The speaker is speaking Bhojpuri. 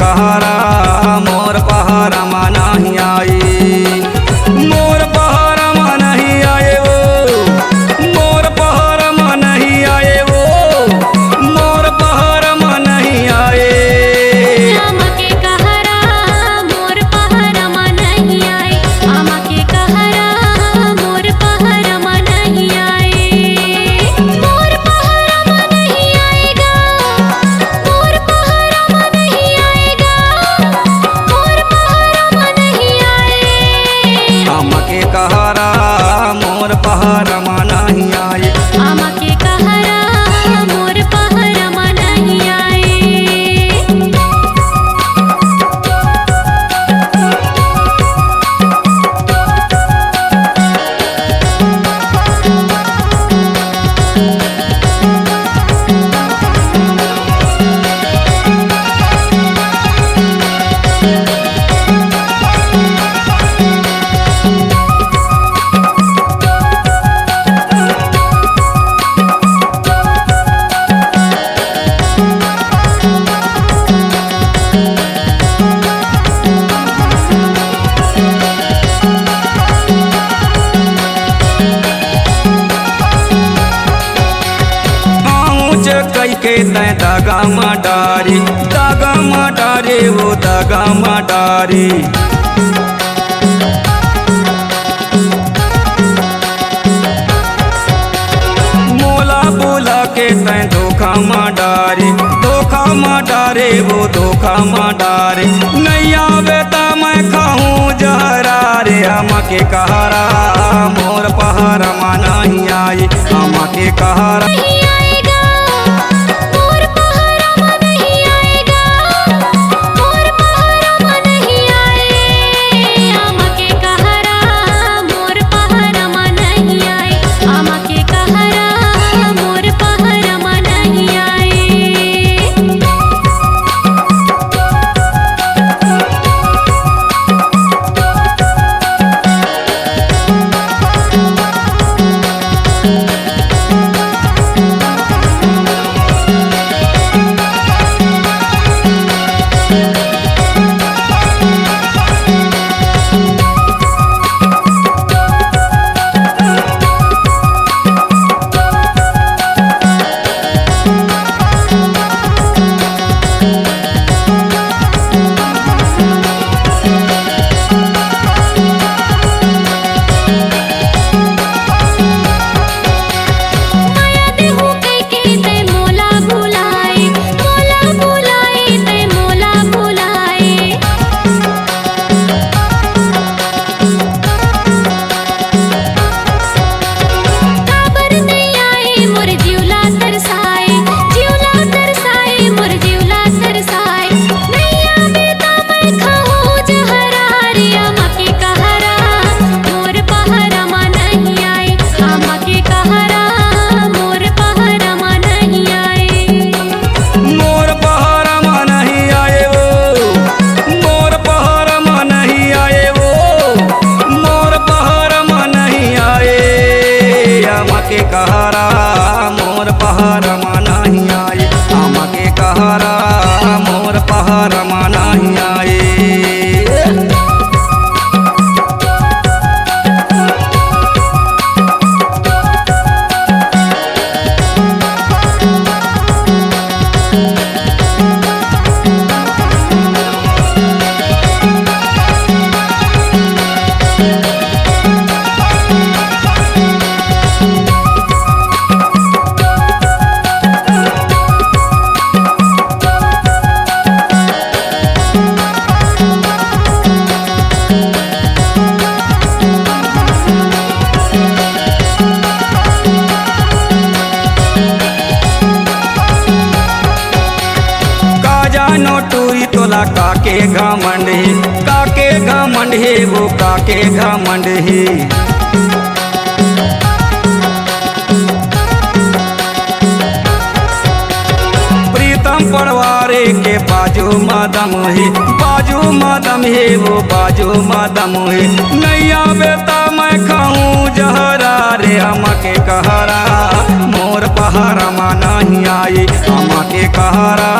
कहरा मोर पहरा मा नहीं आई। मोर पहरा मा नहीं आए वो, मोर पहरा मा नहीं आए वो, मोर पहरा मा नहीं आए। आमा के कहरा मोर पहरा मा नहीं आए, आमा के कहरा मोर पहरा मा नहीं आए। मोर पहरा मा नहीं आएगा, मोर पहरा मा नहीं आएगा, मोर पहरा मा नहीं आए। आमा के कहरा मोर पहरा मा नहीं आए। आमा के कहरा मोर पहरा मा नहीं आए। कई के तय दागा माडारी, दागा माडारे वो दागा माडारी। मोला बोला के तय धोखा माडारी, धोखा माडारे वो धोखा माडारे। नहीं आवे ता मैं खाऊं जहरा रे। आमा के कहरा मोर पहरा मा नहीं आई। आमा के कहरा नहीं आएगा, मोर पहरा मा नहीं आएगा, मोर पहरा मा नहीं आए। आमा के कहरा मोर पहरा मा नहीं आए, आमा के कहरा मोर पहरा मा नहीं आए। माया देहु कई के ते मोला भुलाए, मोला भुलाए ते मोला भुलाए। काबर नहीं आए मोर जिउला तरसाए, जिउला तरसाए मोर जिउला तरसाए। नहीं आवे ता मैं खाऊं जहरा रे। आमा के कहरा मोर पहरा मा नहीं आए, आमा के कहरा मोर पहरा मा नहीं आए। मोर पहरा मा नहीं आए वो, मोर पहरा मा नहीं आए वो, मोर पहरा मा नहीं आए। आमा के कहरा मोर पहरा मा नहीं आए। आमा के कहरा मोर पहरा मा नहीं आए। का जानो टूरी तोला काके घमंड ही, काके घमंड ही वो काके घमंड ही। प्रीतम पड़वारे के बाजू मदम ही, बाजू मदम ही वो बाजू मदम ही। नहीं आवे ता मैं खाऊं जहरा रे। आमा के कहरा मोर पहरा मा नहीं आई। आमा के कहरा